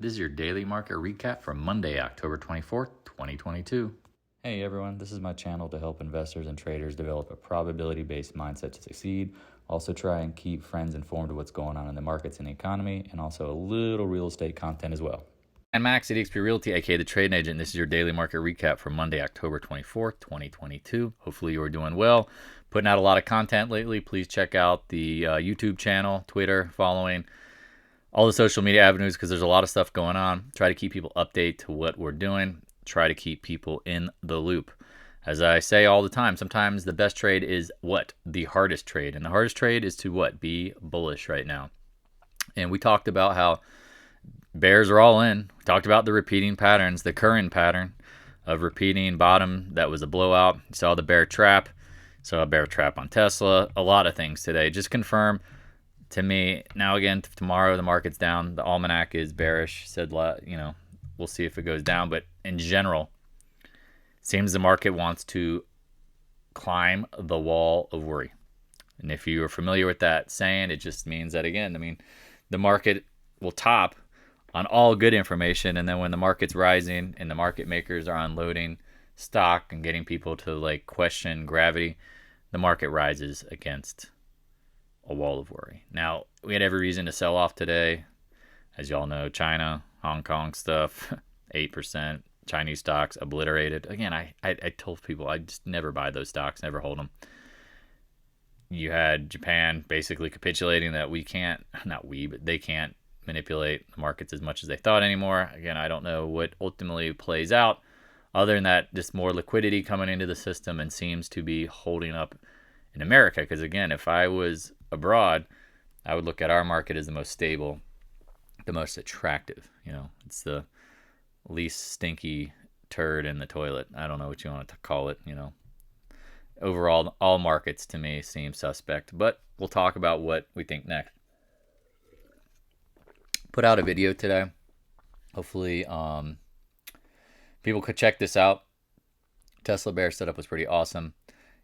This is your daily market recap for Monday, October 24th, 2022. Hey everyone, this is my channel to help investors and traders develop a probability-based mindset to succeed. Also try and keep friends informed of what's going on in the markets and the economy, and also a little real estate content as well. I'm Max at eXp Realty, aka the Trading Agent. This is your daily market recap for Monday, October 24th, 2022. Hopefully you are doing well. Putting out a lot of content lately. Please check out the YouTube channel, Twitter, following all the social media avenues because there's a lot of stuff going on. Try to keep people updated to what we're doing. Try to keep people in the loop. As I say all the time, sometimes the best trade is what? The hardest trade. And the hardest trade is to what? Be bullish right now. And we talked about how bears are all in. We talked about the repeating patterns, the current pattern of repeating bottom that was a blowout. You saw the bear trap. Saw a bear trap on Tesla. A lot of things today. Just confirm to me, now again, tomorrow the market's down. The almanac is bearish. Said, we'll see if it goes down. But in general, seems the market wants to climb the wall of worry. And if you are familiar with that saying, it just means that, again, the market will top on all good information. And then when the market's rising and the market makers are unloading stock and getting people to question gravity, the market rises against a wall of worry. Now, we had every reason to sell off today. As y'all know, China, Hong Kong stuff, 8%. Chinese stocks obliterated. Again, I told people I just never buy those stocks, never hold them. You had Japan basically capitulating that they can't manipulate the markets as much as they thought anymore. Again, I don't know what ultimately plays out other than that just more liquidity coming into the system and seems to be holding up in America. Because again, if I was abroad, I would look at our market as the most stable, the most attractive. It's the least stinky turd in the toilet. I don't know what you want to call it. Overall, all markets to me seem suspect, but we'll talk about what we think next. Put out a video today. Hopefully, people could check this out. Tesla bear setup was pretty awesome.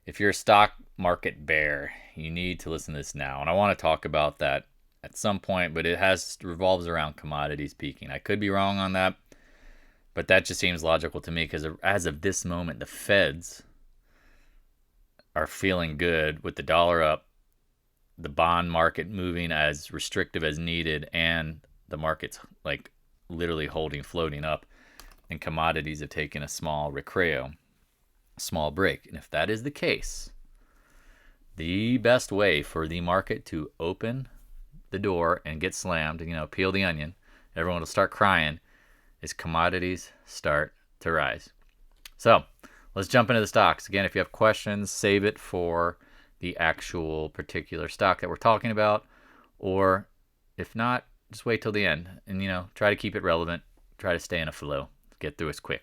If you're a stock market bear, you need to listen to this now. And I want to talk about that at some point, but it revolves around commodities peaking. I could be wrong on that, but that just seems logical to me because as of this moment, the Feds are feeling good with the dollar up, the bond market moving as restrictive as needed, and the market's literally floating up, and commodities have taken a small recreo, small break. And if that is the case, the best way for the market to open the door and get slammed, peel the onion, everyone will start crying, is commodities start to rise. So let's jump into the stocks. Again, if you have questions, save it for the actual particular stock that we're talking about. Or if not, just wait till the end and, try to keep it relevant. Try to stay in a flow. Get through this quick.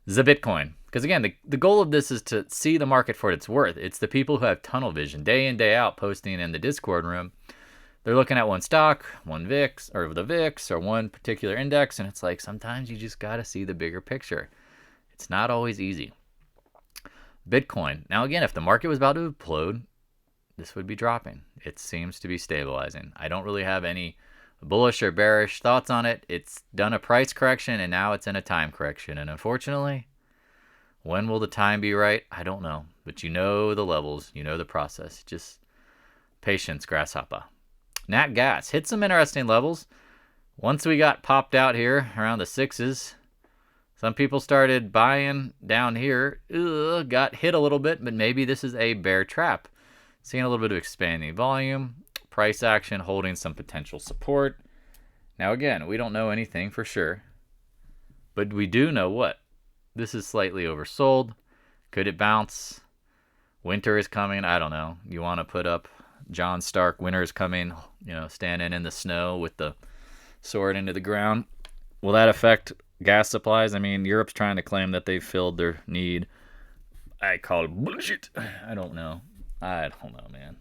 The Bitcoin. Because again, the goal of this is to see the market for what it's worth. It's the people who have tunnel vision day in, day out, posting in the Discord room. They're looking at one stock, one VIX, or the VIX, or one particular index, and it's sometimes you just got to see the bigger picture. It's not always easy. Bitcoin. Now again, if the market was about to implode, this would be dropping. It seems to be stabilizing. I don't really have any bullish or bearish thoughts on it. It's done a price correction, and now it's in a time correction. And unfortunately, when will the time be right? I don't know. But you know the levels. You know the process. Just patience, grasshopper. Nat gas hit some interesting levels. Once we got popped out here around the 6s, some people started buying down here. Got hit a little bit, but maybe this is a bear trap. Seeing a little bit of expanding volume. Price action holding some potential support. Now again, we don't know anything for sure, but we do know what? This is slightly oversold. Could it bounce? Winter is coming. I don't know. You want to put up John Stark, winter is coming, standing in the snow with the sword into the ground. Will that affect gas supplies? Europe's trying to claim that they've filled their need. I call it bullshit. I don't know, man.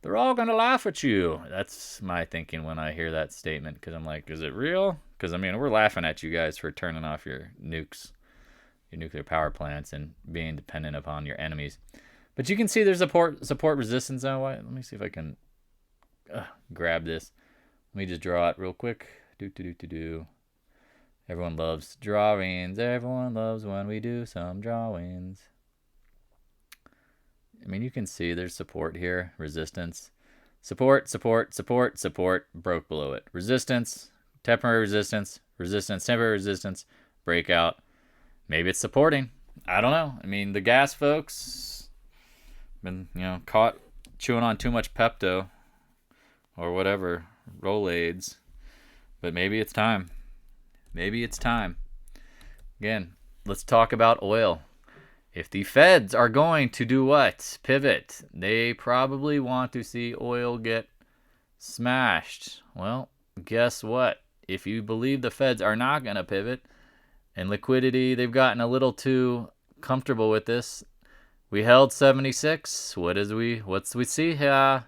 They're all going to laugh at you. That's my thinking when I hear that statement, because I'm like, is it real? Because, we're laughing at you guys for turning off your nukes, your nuclear power plants, and being dependent upon your enemies. But you can see there's support resistance zone. Let me see if I can grab this. Let me just draw it real quick. Everyone loves drawings. Everyone loves when we do some drawings. I mean, you can see there's support here. Resistance. Support, support, support, support. Broke below it. Resistance. Temporary resistance. Resistance. Temporary resistance. Breakout. Maybe it's supporting. I don't know. I mean, the gas folks been, caught chewing on too much Pepto or whatever, Rolaids. But maybe it's time. Maybe it's time. Again, let's talk about oil. If the feds are going to do what? Pivot. They probably want to see oil get smashed. Well, guess what? If you believe the feds are not going to pivot, and liquidity, they've gotten a little too comfortable with this. We held 76. What's we see here? I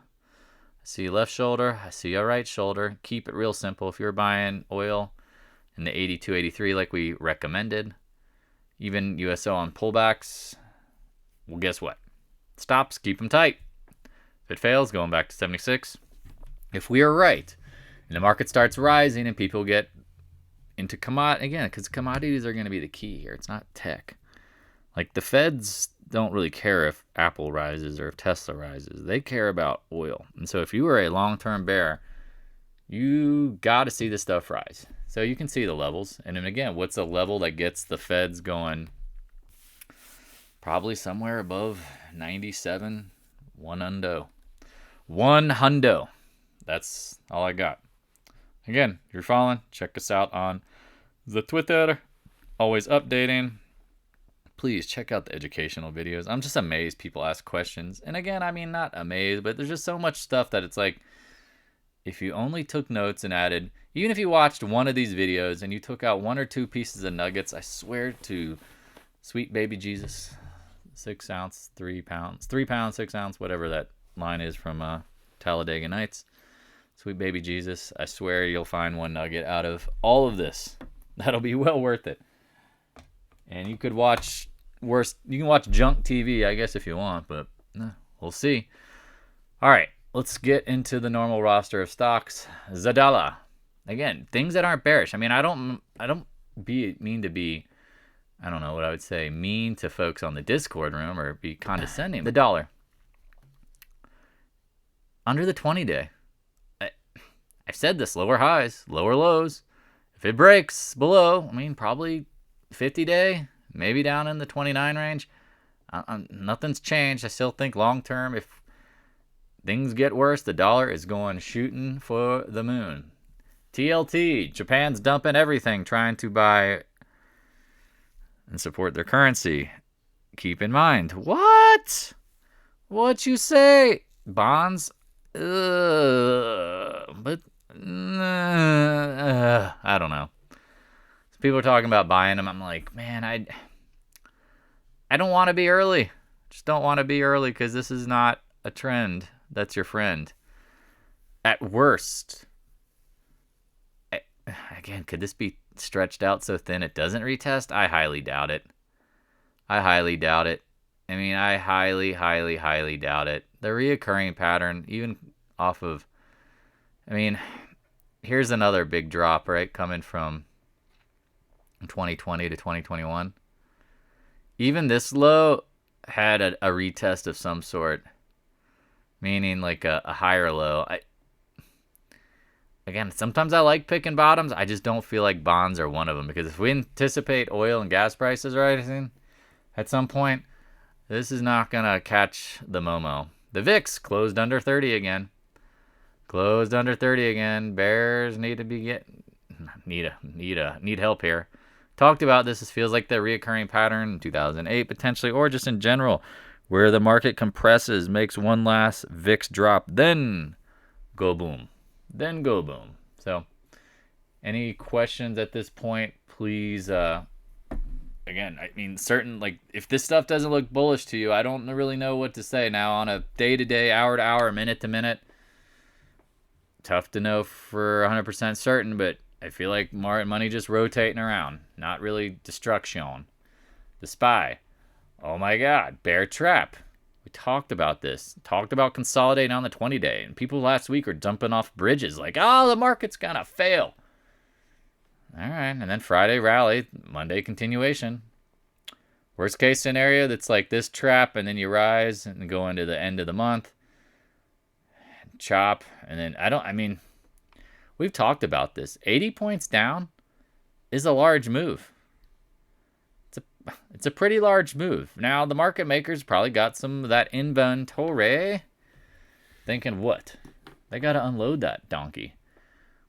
see left shoulder. I see a right shoulder. Keep it real simple. If you're buying oil in the 82, 83 like we recommended, even USO on pullbacks, well, guess what? Stops, keep them tight. If it fails, going back to 76. If we are right, and the market starts rising and people get into commodity, again, because commodities are going to be the key here. It's not tech. Like, the feds don't really care if Apple rises or if Tesla rises. They care about oil. And so if you are a long-term bear, you got to see this stuff rise. So you can see the levels. And then again, what's a level that gets the feds going? Probably somewhere above 97, one hundo. That's all I got. Again, if you're following, check us out on the Twitter. Always updating. Please check out the educational videos. I'm just amazed people ask questions. And again, I mean, not amazed, but there's just so much stuff that it's like, if you only took notes and added, even if you watched one of these videos and you took out one or two pieces of nuggets, I swear to sweet baby Jesus, 6 ounce, 3 pounds, 3 pounds, 6 ounce, whatever that line is from Talladega Nights. Sweet baby Jesus, I swear you'll find one nugget out of all of this. That'll be well worth it. And you could watch you can watch junk TV, I guess, if you want, but we'll see. All right, let's get into the normal roster of stocks. Zadala. Again, things that aren't bearish. I mean, I don't mean to be, I don't know what I would say, mean to folks on the Discord room or be condescending. The dollar. Under the 20-day. I've said this, lower highs, lower lows. If it breaks below, I mean, probably 50-day, maybe down in the 29 range. Nothing's changed. I still think long-term, if things get worse, the dollar is going shooting for the moon. TLT, Japan's dumping everything, trying to buy and support their currency. Keep in mind, what you say? Bonds? But I don't know. So people are talking about buying them. I'm like, man, I don't want to be early. Just don't want to be early because this is not a trend that's your friend. At worst, again, could this be stretched out so thin it doesn't retest? I highly doubt it. I mean, I highly, highly, highly doubt it. The reoccurring pattern, even off of, I mean, here's another big drop, right, coming from 2020 to 2021. Even this low had a retest of some sort, meaning like a higher low. Again, sometimes I like picking bottoms. I just don't feel like bonds are one of them, because if we anticipate oil and gas prices rising at some point, this is not going to catch the Momo. The VIX closed under 30 again. Bears need to be need help here. Talked about this. This feels like the reoccurring pattern in 2008 potentially, or just in general, where the market compresses, makes one last VIX drop, then go boom. So, any questions at this point, please, again, I mean, like, if this stuff doesn't look bullish to you, I don't really know what to say now on a day-to-day, hour-to-hour, minute-to-minute. Tough to know for 100% certain, but I feel like money just rotating around. Not really destruction. The SPY. Oh my God, bear trap. We talked about this. Talked about consolidating on the 20-day. And people last week are dumping off bridges like, oh, the market's going to fail. All right. And then Friday rally, Monday continuation. Worst case scenario, that's like this trap, and then you rise and go into the end of the month. Chop. And then we've talked about this. 80 points down is a large move. It's a pretty large move. Now, the market makers probably got some of that inventory. Thinking, what? They got to unload that donkey.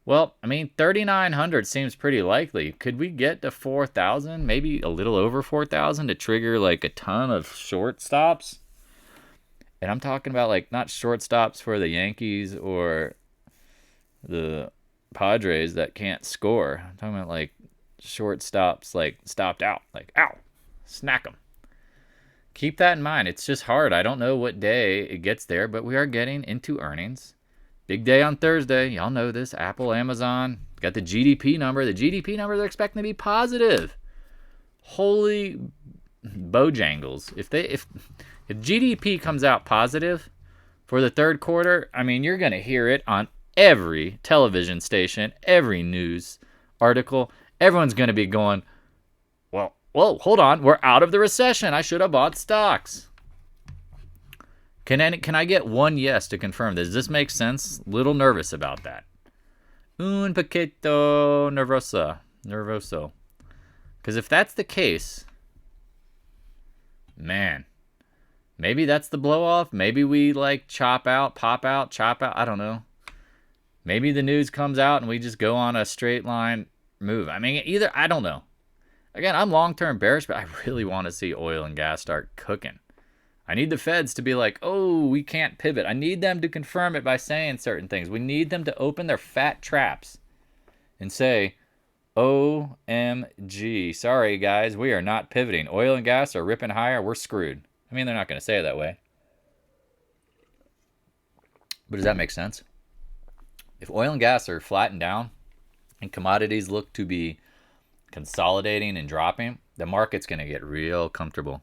Well, 3,900 seems pretty likely. Could we get to 4,000? Maybe a little over 4,000 to trigger like a ton of short stops? And I'm talking about like not short stops for the Yankees or the Padres that can't score. I'm talking about like short stops, like stopped out. Like, ow, snack them. Keep that in mind. It's just hard. I don't know what day it gets there, but we are getting into earnings. Big day on Thursday. Y'all know this. Apple, Amazon. Got the GDP number. The GDP number they're expecting to be positive. Holy bojangles. If GDP comes out positive for the third quarter, you're going to hear it on every television station, every news article. Everyone's going to be going, well, whoa, hold on. We're out of the recession. I should have bought stocks. Can I get one yes to confirm? Does this make sense? Little nervous about that. Un poquito nervoso. Because if that's the case, man, maybe that's the blow off. Maybe we like chop out. I don't know. Maybe the news comes out and we just go on a straight line move. I don't know. Again, I'm long-term bearish, but I really want to see oil and gas start cooking. I need the feds to be like, oh, we can't pivot. I need them to confirm it by saying certain things. We need them to open their fat traps and say, OMG, sorry, guys, we are not pivoting. Oil and gas are ripping higher. We're screwed. They're not going to say it that way. But does that make sense? If oil and gas are flattened down and commodities look to be consolidating and dropping, the market's going to get real comfortable.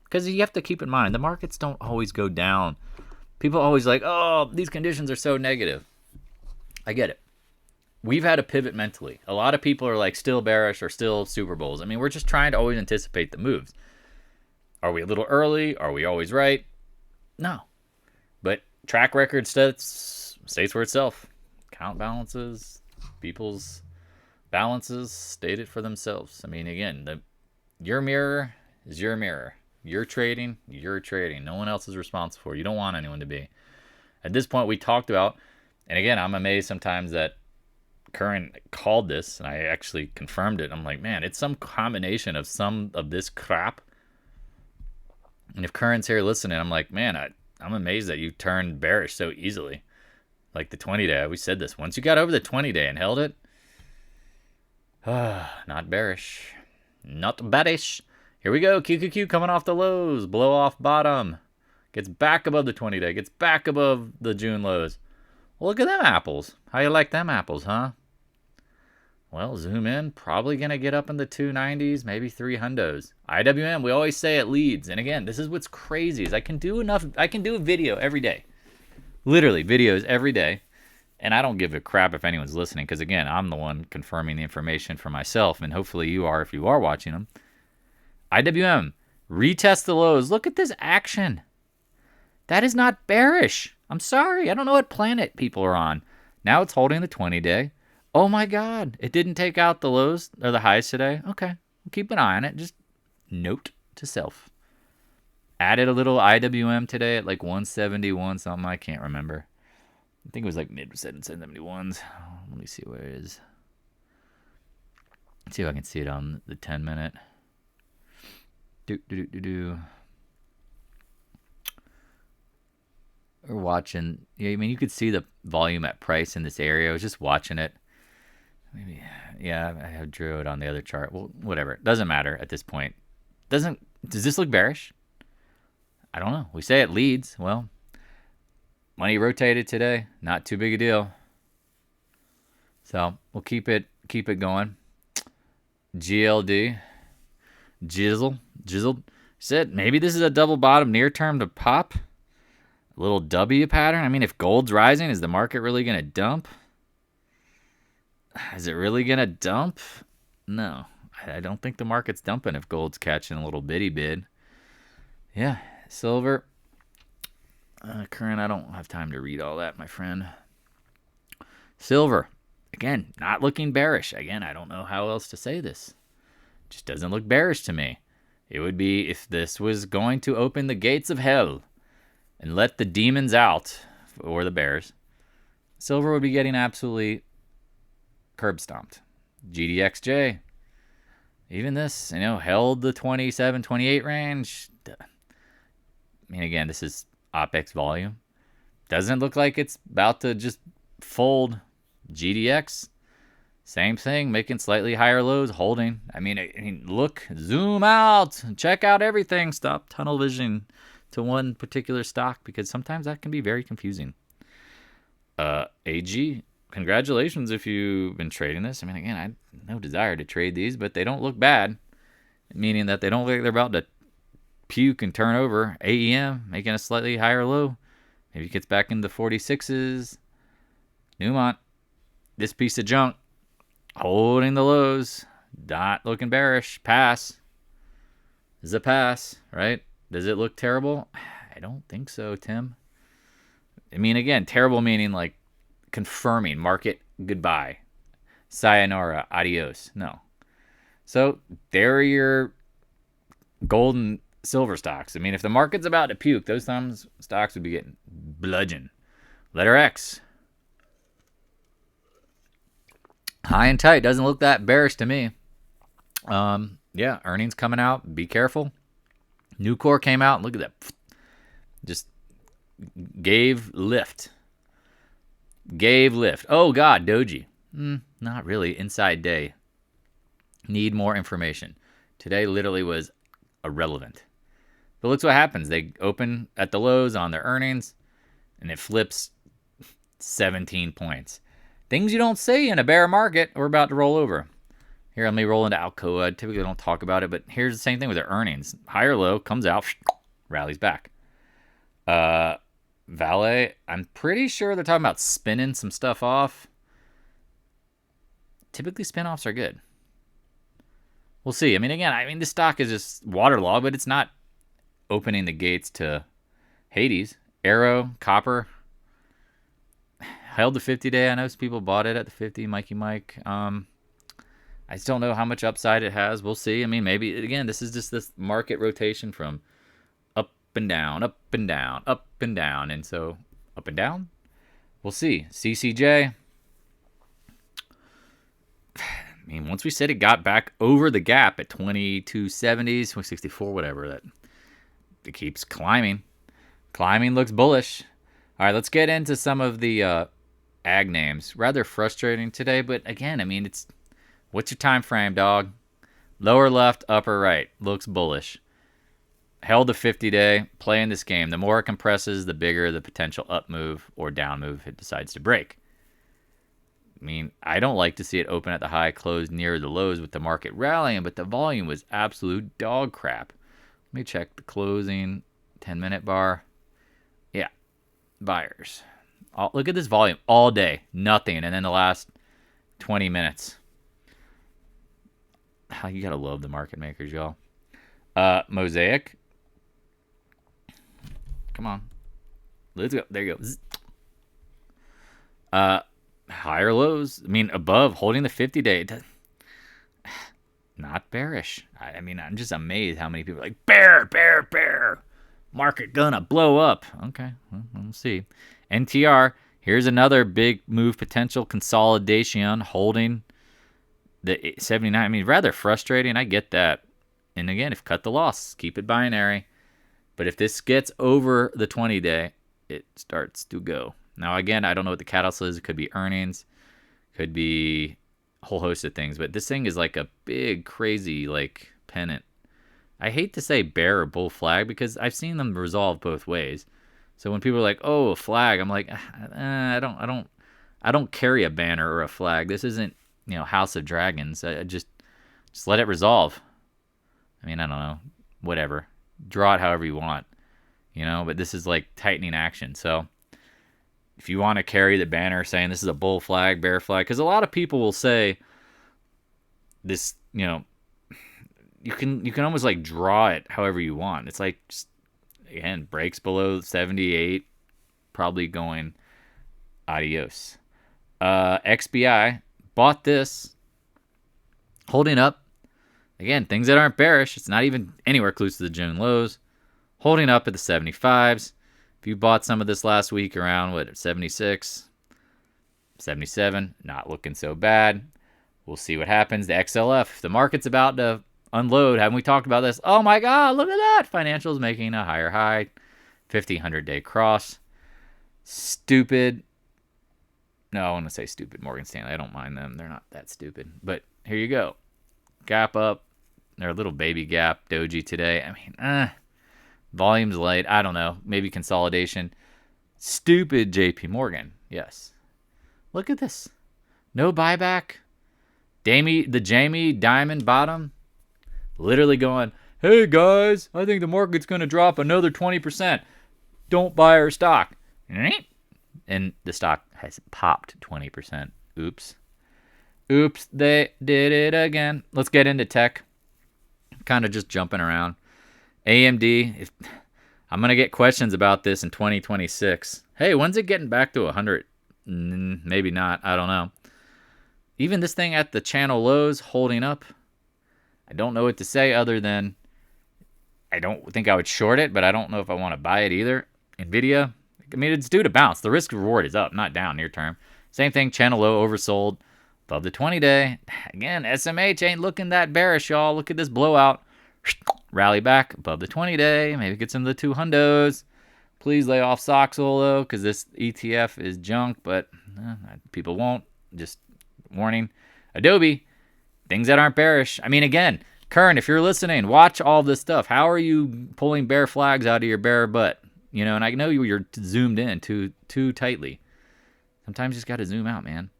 Because you have to keep in mind, the markets don't always go down. People always like, oh, these conditions are so negative. I get it. We've had to pivot mentally. A lot of people are like still bearish or still Super Bowls. We're just trying to always anticipate the moves. Are we a little early? Are we always right? No. But track record states for itself. Count balances, people's balances state it for themselves. Again, your mirror is your mirror. You're trading. No one else is responsible for it. You don't want anyone to be. At this point, we talked about, and again, I'm amazed sometimes that Current called this, and I actually confirmed it. I'm like, man, it's some combination of some of this crap. And if Current's here listening, I'm like, man, I'm amazed that you turned bearish so easily. Like the 20-day, we said this. Once you got over the 20-day and held it, not bearish. Not bearish. Here we go. QQQ coming off the lows. Blow off bottom. Gets back above the 20-day. Gets back above the June lows. Well, look at them apples. How you like them apples, huh? Well, zoom in. Probably going to get up in the 290s, maybe 300s. IWM, we always say it leads. And again, this is what's crazy is I can do a video every day. Literally, videos every day. And I don't give a crap if anyone's listening because, again, I'm the one confirming the information for myself. And hopefully you are if you are watching them. IWM, retest the lows. Look at this action. That is not bearish. I'm sorry. I don't know what planet people are on. Now it's holding the 20-day. Oh, my God. It didn't take out the lows or the highs today. Okay. We'll keep an eye on it. Just note to self. Added a little IWM today at like 171 something. I can't remember. I think it was like mid 771s. Let me see where it is. Let's see if I can see it on the 10-minute. We're watching. Yeah, you could see the volume at price in this area. I was just watching it. Maybe, yeah, I have drew it on the other chart. Well, whatever. It doesn't matter at this point. Does this look bearish? I don't know. We say it leads. Well, money rotated today. Not too big a deal. So we'll keep it going. GLD. Jizzled. Said maybe this is a double bottom near term to pop. A little W pattern. If gold's rising, is the market really going to dump? Is it really going to dump? No. I don't think the market's dumping if gold's catching a little bitty bid. Yeah, silver. Current, I don't have time to read all that, my friend. Silver. Again, not looking bearish. Again, I don't know how else to say this. Just doesn't look bearish to me. It would be if this was going to open the gates of hell and let the demons out, or the bears. Silver would be getting absolutely curb stomped. GDXJ. Even this, held the 27, 28 range. I mean, again, this is OPEX volume. Doesn't look like it's about to just fold. GDX, same thing, making slightly higher lows, holding. I mean, look, zoom out, check out everything. Stop tunnel vision to one particular stock, because sometimes that can be very confusing. AG, congratulations if you've been trading this. I mean, again, I have no desire to trade these, but they don't look bad, meaning that they don't look like they're about to puke and turn over. AEM, making a slightly higher low. Maybe it gets back into the 46s. Newmont, this piece of junk, holding the lows, not looking bearish. Pass. This is a pass, right? Does it look terrible? I don't think so, Tim. I mean, again, terrible meaning like confirming market goodbye. Sayonara, adios. No. So there are your gold and silver stocks. I mean, if the market's about to puke, those stocks would be getting bludgeoned. Letter X. High and tight. Doesn't look that bearish to me. Yeah, earnings coming out. Be careful. Nucor came out. Look at that. Just gave lift. Oh, God, Doji. Not really. Inside day. Need more information. Today literally was irrelevant. But look what happens. They open at the lows on their earnings, and it flips 17 points. Things you don't see in a bear market. We're about to roll over. Here, let me roll into Alcoa. I typically don't talk about it, but here's the same thing with their earnings. Higher low, comes out, rallies back. VALE, I'm pretty sure they're talking about spinning some stuff off. Typically, spin-offs are good. We'll see. I mean, this stock is just waterlogged, but it's not opening the gates to Hades. Arrow, copper, held the 50-day. I know some people bought it at the 50, Mikey Mike. I just don't know how much upside it has. We'll see. I mean, maybe, again, this is just this market rotation from up and down, up and down, up and down. And so, up and down? We'll see. CCJ. I mean, once we said it got back over the gap at 2270s, 264, whatever, that it keeps climbing. Climbing looks bullish. All right, let's get into some of the ag names. Rather frustrating today, but again, I mean, what's your time frame, dog? Lower left, upper right. Looks bullish. Held the 50-day. Playing this game. The more it compresses, the bigger the potential up move or down move if it decides to break. I mean, I don't like to see it open at the high, close near the lows with the market rallying, but the volume was absolute dog crap. Let me check the closing 10-minute bar. Yeah, buyers. Look at this volume all day. Nothing. And then the last 20 minutes. You got to love the market makers, y'all. Mosaic. Come on. Let's go. There you go. Higher lows. I mean, above, holding the 50-day. Not bearish. I mean, I'm just amazed how many people are like, bear. Market gonna blow up. Okay, well, we'll see. NTR, here's another big move potential. Consolidation, holding the 79. I mean, rather frustrating. I get that. And again, if cut the loss, keep it binary. But if this gets over the 20-day, it starts to go. Now, again, I don't know what the catalyst is. It could be earnings. Could be a whole host of things. But this thing is like a big, crazy, like, pennant. I hate to say bear or bull flag because I've seen them resolve both ways. So when people are like, "Oh, a flag," I'm like, I don't carry a banner or a flag. This isn't, House of Dragons. Just let it resolve. I mean, I don't know, whatever. Draw it however you want, But this is like tightening action. So if you want to carry the banner saying this is a bull flag, bear flag, because a lot of people will say this, you know, you can almost like draw it however you want. It's like, just, again, breaks below 78, probably going adios. XBI bought this, holding up. Again, things that aren't bearish. It's not even anywhere close to the June lows. Holding up at the 75s. If you bought some of this last week around, what, 76, 77, not looking so bad. We'll see what happens. The XLF, the market's about to unload. Haven't we talked about this? Oh my God, look at that. Financials making a higher high. 50, 100-day cross. Stupid. No, I want to say stupid Morgan Stanley. I don't mind them. They're not that stupid. But here you go. Gap up. They're a little baby gap. Doji today. I mean, volume's light. I don't know. Maybe consolidation. Stupid JP Morgan. Yes. Look at this. No buyback. The Jamie Dimon bottom. Literally going, hey guys, I think the market's going to drop another 20%. Don't buy our stock. And the stock has popped 20%. Oops. Oops, they did it again. Let's get into tech. Kind of just jumping around. AMD, I'm going to get questions about this in 2026. Hey, when's it getting back to 100? Maybe not. I don't know. Even this thing at the channel lows holding up. I don't know what to say other than I don't think I would short it, but I don't know if I want to buy it either. NVIDIA, I mean, it's due to bounce. The risk reward is up, not down near term. Same thing, channel low oversold above the 20-day. Again, SMH ain't looking that bearish, y'all. Look at this blowout. Rally back above the 20-day. Maybe get some of the 200s. Please lay off Soxol, though, because this ETF is junk, but people won't. Just warning. Adobe, things that aren't bearish. I mean, again, Kern, if you're listening, watch all this stuff. How are you pulling bear flags out of your bear butt? You know, and I know you're zoomed in too tightly. Sometimes you just got to zoom out, man.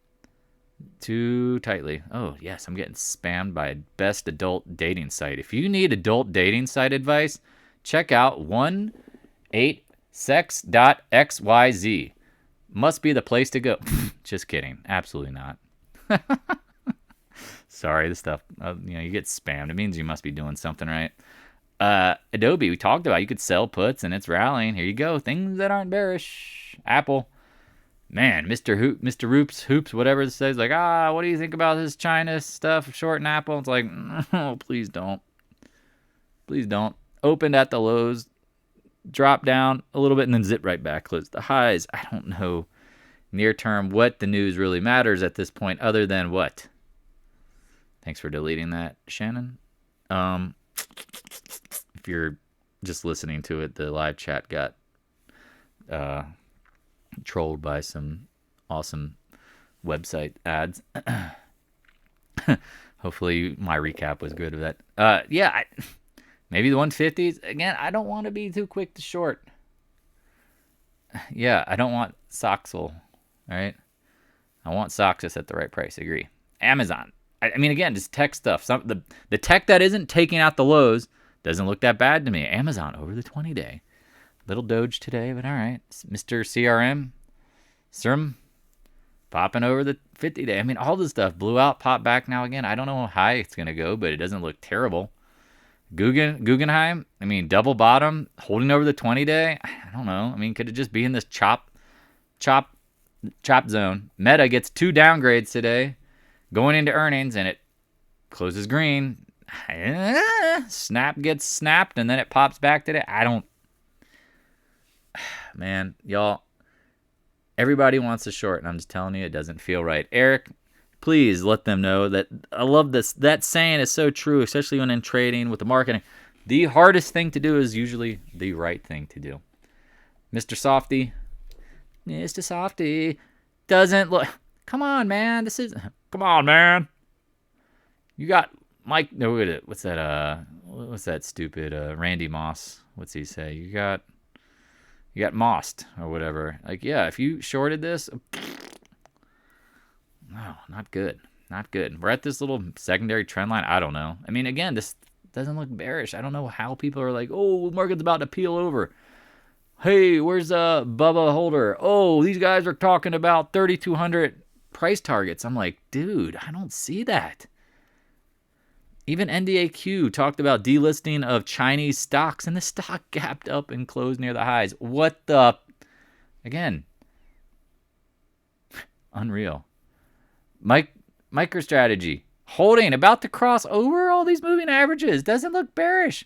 Too tightly. Oh, yes, I'm getting spammed by best adult dating site. If you need adult dating site advice, check out 18sex.xyz. Must be the place to go. Just kidding. Absolutely not. Sorry, this stuff, you get spammed. It means you must be doing something right. Adobe, we talked about. You could sell puts, and it's rallying. Here you go. Things that aren't bearish. Apple. Man, Mr. Hoops, whatever it says, like, what do you think about this China stuff, short and Apple? It's like, oh, please don't. Please don't. Opened at the lows, drop down a little bit, and then zip right back, close the highs. I don't know near term what the news really matters at this point other than what? Thanks for deleting that, Shannon. If you're just listening to it, the live chat got trolled by some awesome website ads. Hopefully my recap was good of that. Maybe the 150s. Again, I don't want to be too quick to short. Yeah, I don't want Soxol, right? I want Soxus at the right price. Agree. Amazon. I mean, again, just tech stuff. The tech that isn't taking out the lows doesn't look that bad to me. Amazon over the 20-day. Little Doge today, but all right. Mr. CRM, popping over the 50-day. I mean, all this stuff blew out, popped back now again. I don't know how high it's going to go, but it doesn't look terrible. Guggenheim, I mean, double bottom, holding over the 20-day. I don't know. I mean, could it just be in this chop zone? Meta gets 2 downgrades today, going into earnings, and it closes green. Snap gets snapped, and then it pops back today. Man, y'all, everybody wants to short, and I'm just telling you, it doesn't feel right. Eric, please let them know that I love this. That saying is so true, especially when in trading with the marketing. The hardest thing to do is usually the right thing to do. Mr. Softy doesn't look. Come on, man. Come on, man. You got Mike. No, what's that? What's that stupid Randy Moss? What's he say? You got mossed or whatever. Like, yeah, if you shorted this, no, not good. Not good. We're at this little secondary trend line. I don't know. I mean, again, this doesn't look bearish. I don't know how people are like, oh, the market's about to peel over. Hey, where's Bubba Holder? Oh, these guys are talking about 3,200 price targets. I'm like, dude, I don't see that. Even NDAQ talked about delisting of Chinese stocks, and the stock gapped up and closed near the highs. What the? Again, unreal. MicroStrategy holding, about to cross over all these moving averages. Doesn't look bearish.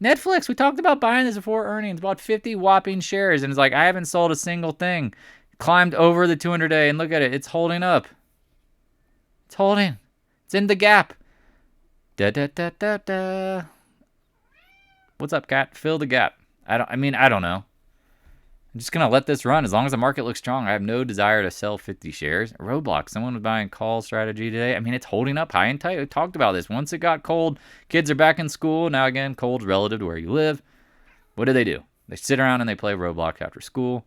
Netflix, we talked about buying this before earnings, bought 50 whopping shares, and it's like, I haven't sold a single thing. Climbed over the 200-day, and look at it. It's holding up. It's holding. It's in the gap. Da da da da da. What's up, Cat? Fill the gap. I don't know. I'm just going to let this run. As long as the market looks strong, I have no desire to sell 50 shares. Roblox, someone was buying call strategy today. I mean, it's holding up high and tight. We talked about this. Once it got cold, kids are back in school. Now, again, cold's relative to where you live. What do? They sit around and they play Roblox after school.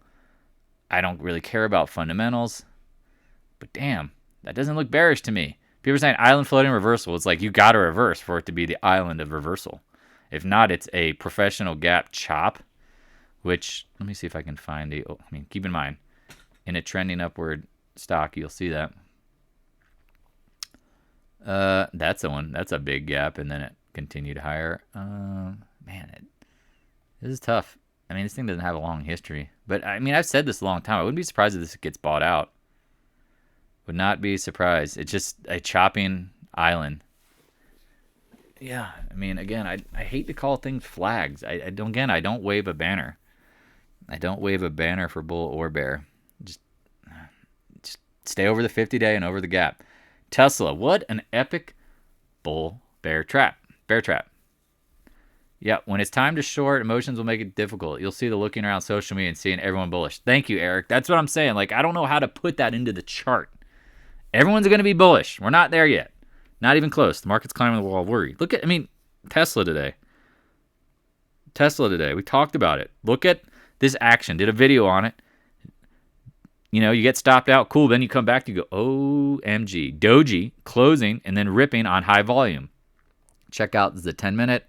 I don't really care about fundamentals. But damn, that doesn't look bearish to me. People are saying island floating reversal. It's like you got to reverse for it to be the island of reversal. If not, it's a professional gap chop. Which, let me see if I can find keep in mind, in a trending upward stock, you'll see that. That's the one. That's a big gap, and then it continued higher. This is tough. I mean, this thing doesn't have a long history. But, I mean, I've said this a long time. I wouldn't be surprised if this gets bought out. Would not be surprised. It's just a chopping island. Yeah, I mean, again, I hate to call things flags. I don't wave a banner. I don't wave a banner for bull or bear. Just stay over the 50-day and over the gap. Tesla, what an epic bull bear trap. Bear trap. Yeah, when it's time to short, emotions will make it difficult. You'll see the looking around social media and seeing everyone bullish. Thank you, Eric. That's what I'm saying. Like, I don't know how to put that into the chart. Everyone's going to be bullish. We're not there yet. Not even close. The market's climbing the wall. Worried. Look at, Tesla today. We talked about it. Look at this action. Did a video on it. You get stopped out. Cool. Then you come back. You go, OMG. Doji closing and then ripping on high volume. Check out the 10-minute.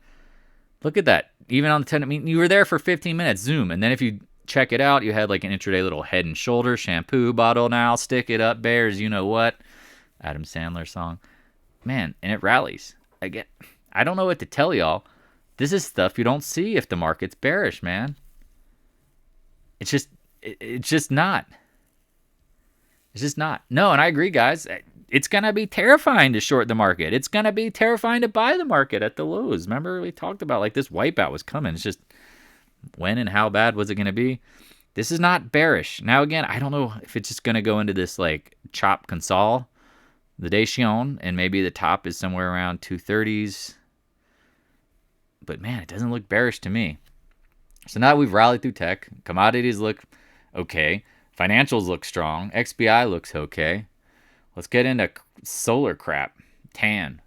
Look at that. Even on the 10, you were there for 15 minutes. Zoom. And then if you check it out, you had like an intraday little head and shoulder shampoo bottle now. Stick it up, bears. You know what? Adam Sandler song. Man, and it rallies. Again, I don't know what to tell y'all. This is stuff you don't see if the market's bearish, man. It's just not. It's just not. No, and I agree, guys. It's going to be terrifying to short the market. It's going to be terrifying to buy the market at the lows. Remember, we talked about like this wipeout was coming. It's just when and how bad was it going to be? This is not bearish. Now, again, I don't know if it's just going to go into this like chop consol. The day shown, and maybe the top is somewhere around 230s. But man, it doesn't look bearish to me. So now we've rallied through tech. Commodities look okay. Financials look strong. XBI looks okay. Let's get into solar crap. TAN.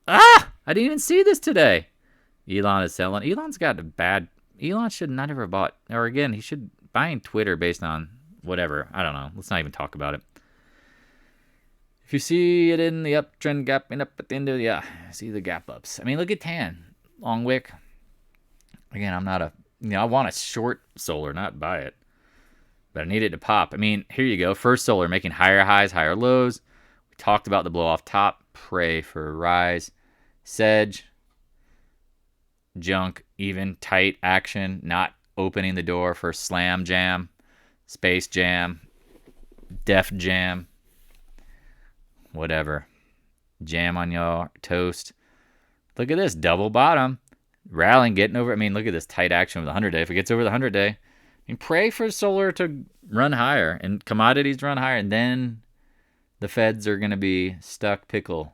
I didn't even see this today. Elon is selling. Elon's got a bad... Elon should not have bought... Or again, he should... Buying Twitter based on whatever. I don't know. Let's not even talk about it. If you see it in the uptrend gapping up at the end of see the gap ups. Look at TAN. Long wick. Again, I'm not I want to short solar, not buy it. But I need it to pop. Here you go. First Solar making higher highs, higher lows. We talked about the blow off top. Pray for a rise. Sedge. Junk. Even tight action. Not opening the door for slam jam. Space jam. Def jam. Whatever. Jam on your toast. Look at this. Double bottom. Rallying, getting over. Look at this tight action with the 100-day. If it gets over the 100-day, pray for solar to run higher and commodities to run higher. And then the feds are going to be stuck pickle.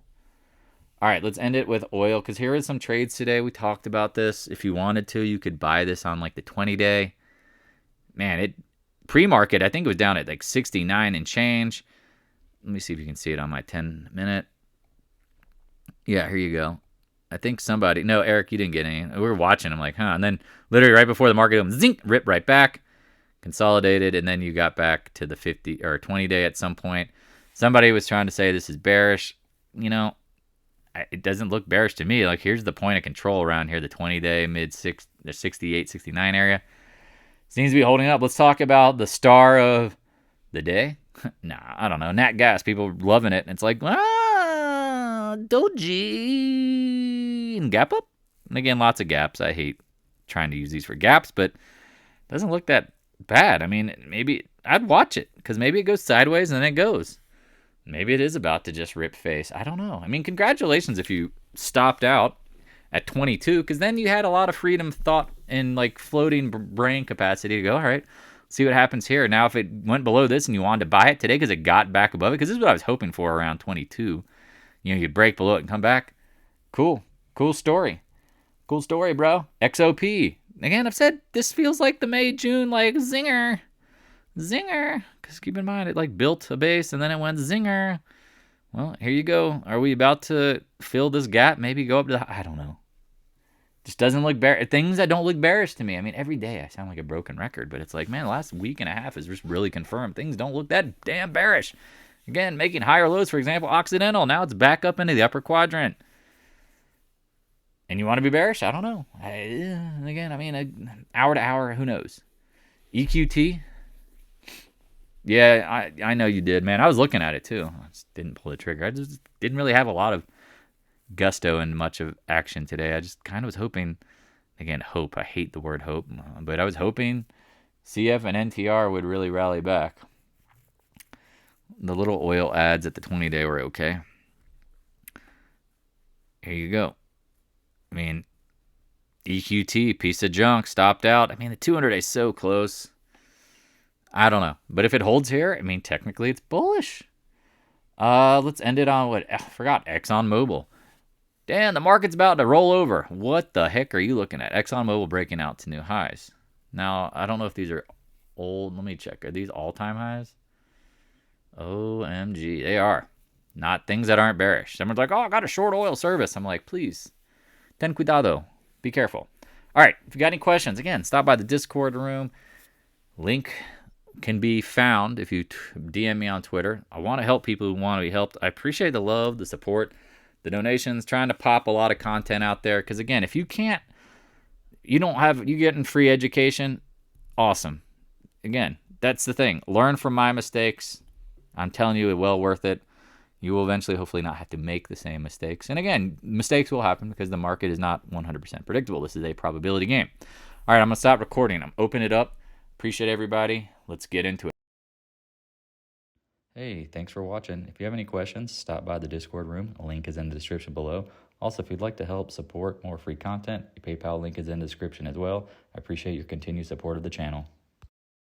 All right, let's end it with oil because here are some trades today. We talked about this. If you wanted to, you could buy this on like the 20-day. Man, it pre-market, I think it was down at like 69 and change. Let me see if you can see it on my 10-minute. Yeah, here you go. I think somebody... No, Eric, you didn't get any. We were watching. I'm like, huh. And then literally right before the market, zink, rip right back. Consolidated, and then you got back to the 50 or 20-day at some point. Somebody was trying to say this is bearish. it doesn't look bearish to me. Like, here's the point of control around here, the 20-day the 68, 69 area. Seems to be holding up. Let's talk about the star of the day. Nah, I don't know. Nat gas, people loving it. And it's like, doji and gap up. And again, lots of gaps. I hate trying to use these for gaps, but it doesn't look that bad. I mean, maybe I'd watch it because maybe it goes sideways and then it goes. Maybe it is about to just rip face. I don't know. I mean, congratulations if you stopped out at 22, because then you had a lot of freedom, thought, and like floating brain capacity to go, all right, see what happens here. Now, if it went below this and you wanted to buy it today because it got back above it, because this is what I was hoping for around 22, you know, you break below it and come back. Cool story. Cool story, bro. XOP. Again, I've said this feels like the May, June, like zinger. Because keep in mind, it like built a base and then it went zinger. Well, here you go. Are we about to fill this gap? Maybe go up to I don't know. Just doesn't look bearish. Things that don't look bearish to me. I mean, every day I sound like a broken record, but it's like, man, the last week and a half is just really confirmed. Things don't look that damn bearish. Again, making higher lows, for example, Occidental. Now it's back up into the upper quadrant. And you want to be bearish? I don't know. Again, I mean, hour to hour, who knows? EQT. Yeah, I know you did, man. I was looking at it too. I just didn't pull the trigger. I just didn't really have a lot of gusto and much of action today. I just kind of was hoping, again, hope. I hate the word hope, but I was hoping CF and NTR would really rally back. The little oil ads at the 20-day were okay. Here you go. I mean, EQT, piece of junk, stopped out. I mean, the 200-day is so close. I don't know. But if it holds here, I mean, technically it's bullish. Let's end it on what? I forgot. ExxonMobil. Damn, the market's about to roll over. What the heck are you looking at? ExxonMobil breaking out to new highs. Now, I don't know if these are old. Let me check. Are these all-time highs? OMG. They are. Not things that aren't bearish. Someone's like, oh, I got a short oil service. I'm like, please. Ten cuidado. Be careful. All right. If you got any questions, again, stop by the Discord room. Link can be found if you DM me on Twitter. I want to help people who want to be helped. I appreciate the love, the support, the donations, trying to pop a lot of content out there. Because again, if you can't, you getting free education, awesome. Again, that's the thing. Learn from my mistakes. I'm telling you, it's well worth it. You will eventually, hopefully, not have to make the same mistakes. And again, mistakes will happen because the market is not 100% predictable. This is a probability game. All right, I'm going to stop recording. I'm open it up. Appreciate everybody. Let's get into it. Hey, thanks for watching. If you have any questions, stop by the Discord room. A link is in the description below. Also, if you'd like to help support more free content, the PayPal link is in the description as well. I appreciate your continued support of the channel.